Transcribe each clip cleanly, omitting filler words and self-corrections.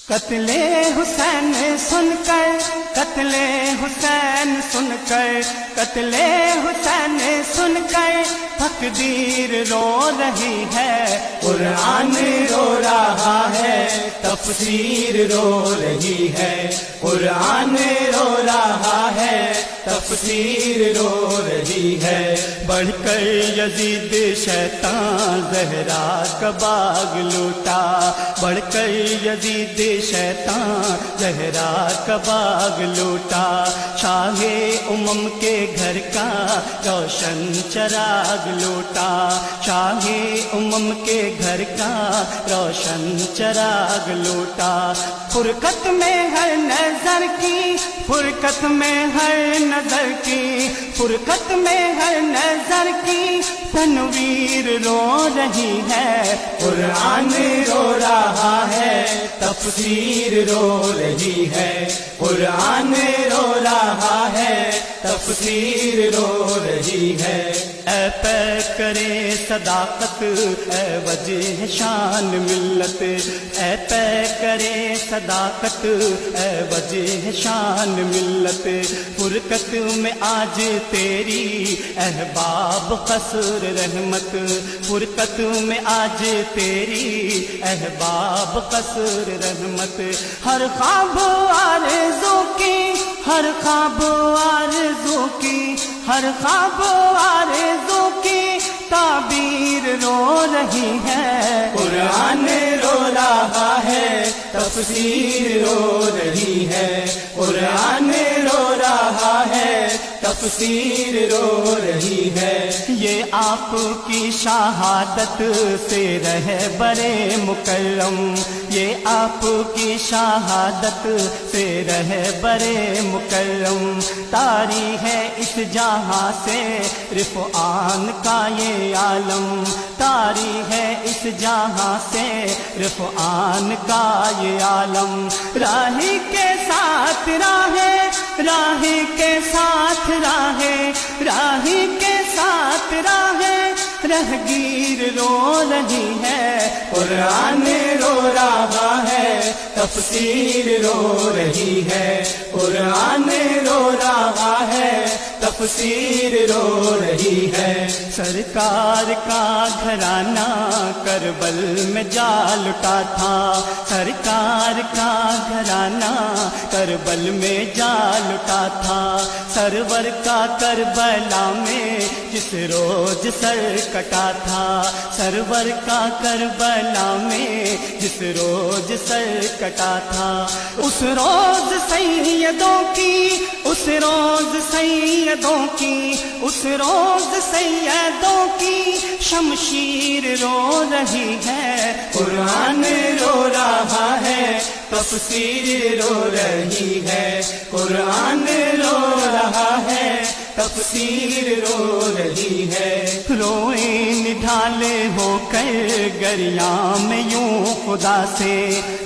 قتل حسین سن کر قتل حسین سن کر قتل حسین سن کر تقدیر رو رہی ہے، قرآن رو رہا ہے، تفسیر رو رہی ہے، قرآن رو رہا ہے، تفسیر رو رہی ہے۔ بڑھ کر یزید شیطان زہرا کا باغ لوٹا، بڑھ کر یزید شیطان زہرا کا باغ لوٹا، شاہ امم کے گھر کا روشن چراغ لوٹا، شاہ امم کے گھر کا روشن چراغ لوٹا۔ فرقت میں ہر نظر کی، فرقت میں ہر نظر کی، فرقت میں ہر نظر کی تنویر رو رہی ہے، قرآن رو رہا ہے، تفسیر رو رہی ہے، قرآن رو رہا ہے، تفسیر رو رہی ہے۔ اے پے کرے صداقت اے وجہ شان ملت، اے پے کرے صداقت اے وجہ شان ملت، فرقت میں آج تیری احباب قصر رحمت، فرقت میں آج تیری احباب قصر رحمت، ہر خواب آرزو کی، ہر خواب آرزو کی، ہر خواب آرزو کی تعبیر رو رہی ہے، قرآن رو رہا ہے، تفسیر رو رہی ہے، قرآن رو رہا ہے، تفسیر رو رہی ہے۔ یہ آپ کی شہادت سے رہے برے مکرم، یہ آپ کی شہادت سے رہے برے مکرم، طاری ہے اس جہاں سے رفعان کا یہ عالم، طاری ہے اس جہاں سے رفعان کا یہ عالم، راہی کے ساتھ راہے، راہی کے ساتھ راہے، راہی کے ساتھ راہے، رہگیر رو رہی ہے، قرآن رو رہا ہے، تفسیر رو رہی ہے، قرآن رو رہا ہے، تفسیر رو رہی ہے۔ سرکار کا گھرانہ کربل میں جا لٹا تھا، سرکار کا گھرانہ کربل میں جا لٹا تھا، سرور کا کربلا میں جس روز سر کٹا تھا، سرور کا کربلا میں جس روز سر کٹا تھا، اس روز سیدوں کی، اس روز سیدوں کی، اس روز سیدوں کی شمشیر رو رہی ہے، قرآن رو رہا ہے، تفسیر رو رہی ہے، قرآن رو رہا ہے، تفسیر رو رہی ہے۔ روئے نڈھالے ہو کر گریاں میں یوں خدا سے،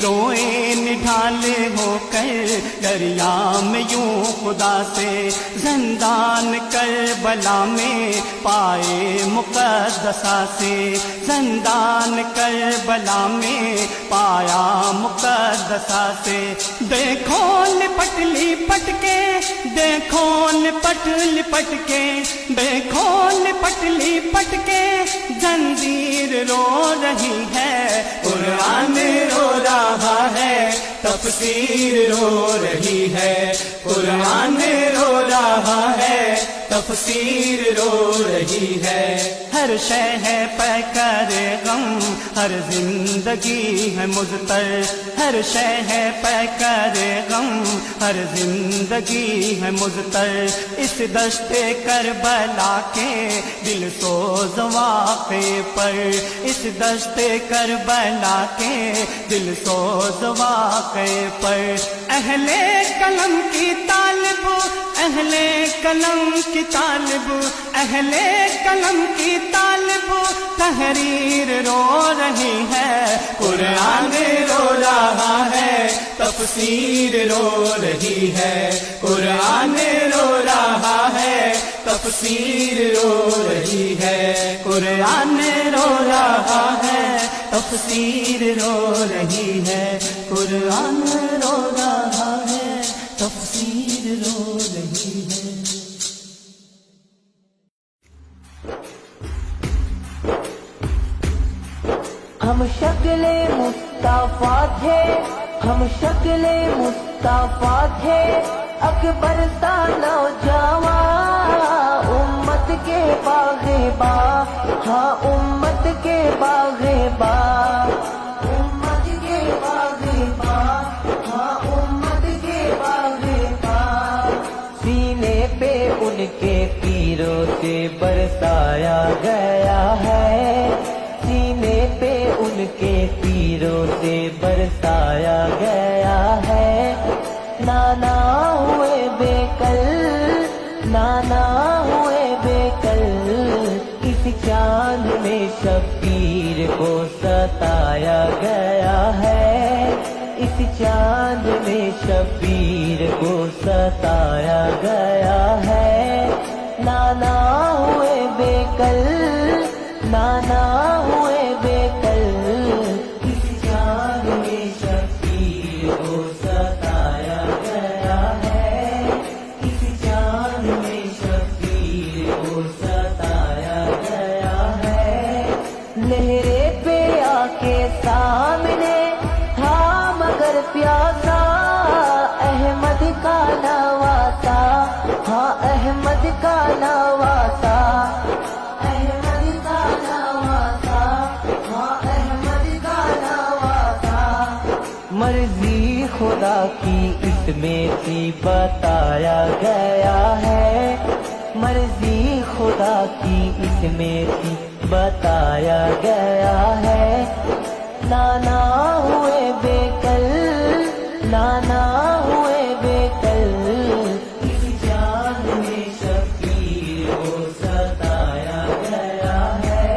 روئے نڈھالے ہو کر گریاں میں یوں خدا سے، زندان کربلا میں پائے مقدسہ سے، زندان کربلا میں پایا مقدسہ سے، دیکھو لپٹ لپٹ کے، دیکھو لپٹ لپٹ کے، دیکھو لپٹ لپٹ کے زنجیر رو رہی ہے، قرآن رو رہا ہے، تفسیر رو رہی ہے، قرآن رو رہا ہے، تفسیر رو رہی ہے۔ ہر شے ہے پے کرے غم، ہر زندگی ہے مضطر، ہر شے ہے پے کرے غم، ہر زندگی ہے مضطر، اس دشت کربلا کے دل سوز واقعے پر، اس دشت کربلا کے دل سوز واقعے پر، اہل قلم کی طالب، اہل قلم کی طالب، اہل قلم کی طالب تحریر رو رہی ہے، قرآن رو رہا ہے، تفسیر رو رہی ہے، قرآن رو رہا ہے، تفسیر رو رہی ہے، قرآن رو رہا ہے، تفسیر رو رہی ہے، قرآن رو رہا ہے، تفسیر رو رہی ہے۔ ہم شکل مصطفیٰ تھے، ہم شکل مصطفیٰ تھے، اکبر تا نوجوان، امت کے باغباں، ہاں امت کے باغباں، امت کے باغباں، ہاں امت کے باغباں۔ سینے پہ ان کے تیروں سے برسایا گیا ہے، سینے پہ ان کے تیروں سے برسایا گیا ہے۔ نانا ہوئے بے کل، نانا ہوئے بے کل، اس چاند میں شبیر کو ستایا گیا ہے، اس چاند میں شبیر کو ستایا گیا ہے۔ نانا ہوئے بے کل، نانا ہوئے بے کل، اس چاند میں شبیر کو ستایا گیا ہے، اس چاند میں شبیر کو ستایا گیا ہے۔ لہرے پہ آ کے سامنے تھا مگر پیاسا، احمد کا نواسا، ہاں احمد کا نواسا، احمد کا نواسا، ہاں احمد کا نواسا۔ مرضی خدا کی اس میں تھی بتایا گیا ہے، مرضی خدا کی اس میں تھی بتایا گیا ہے۔ نانا ہوئے بے کل، نانا ہوئے بے کل، اس چاند میں شبیر کو ستایا گیا ہے،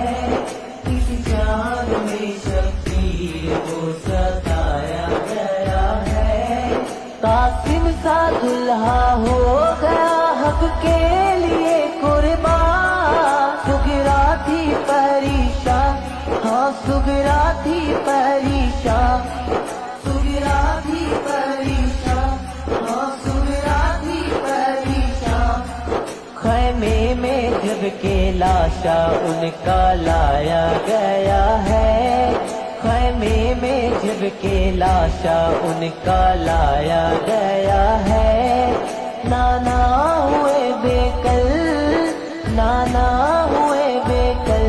اس چاند میں شبیر کو ستایا گیا ہے۔ قاسم سا دلہا ہو گیا حق کے لیے قربان، سغرا تھی پریشان، ہاں سغرا تھی پریشان، سغرا تھی پریشان، ہاں سغرا تھی پریشان۔ خیمے میں جب کہ لاشا ان کا لایا گیا ہے، خیمے میں جب کہ لاشا ان کا لایا گیا ہے۔ نانا ہوئے بے کل، نانا ہوئے بے کل،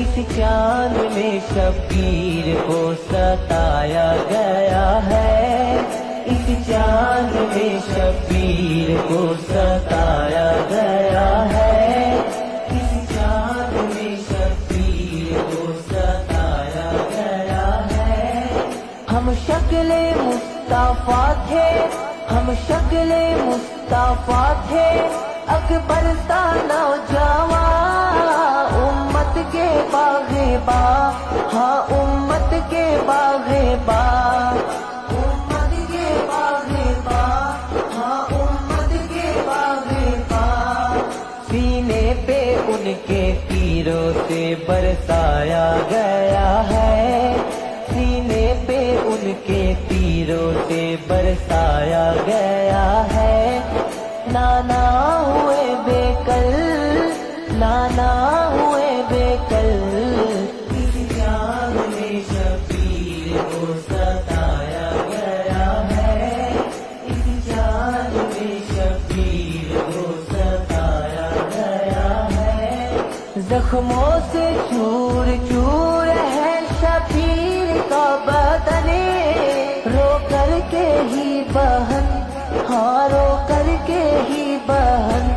اس چاند میں شبیر کو ستایا گیا ہے، اس چاند میں شبیر کو ستایا گیا ہے، اس چاند میں شبیر کو ستایا گیا ہے۔ ہم شکل مصطفیٰ تھے، ہم شکل مصطفیٰ تھے، اکبر تا نوجوان، امت کے باغباں، ہاں امت کے باغباں، امت کے باغباں، ہاں امت کے باغباں۔ سینے پہ ان کے تیروں سے برسایا گیا ہے، سینے پہ ان کے تیروں سے برسایا گیا ہے۔ نانا ہوئے بے کل، نانا ہوئے بے کل، اس چاند میں شبیر کو ستایا گیا ہے، اس چاند میں شبیر کو ستایا گیا ہے۔ زخموں سے چور چور ہے شبیر کا بدن، رو کر کے ہی بہن، ہاں رو کر کے ہی بہن،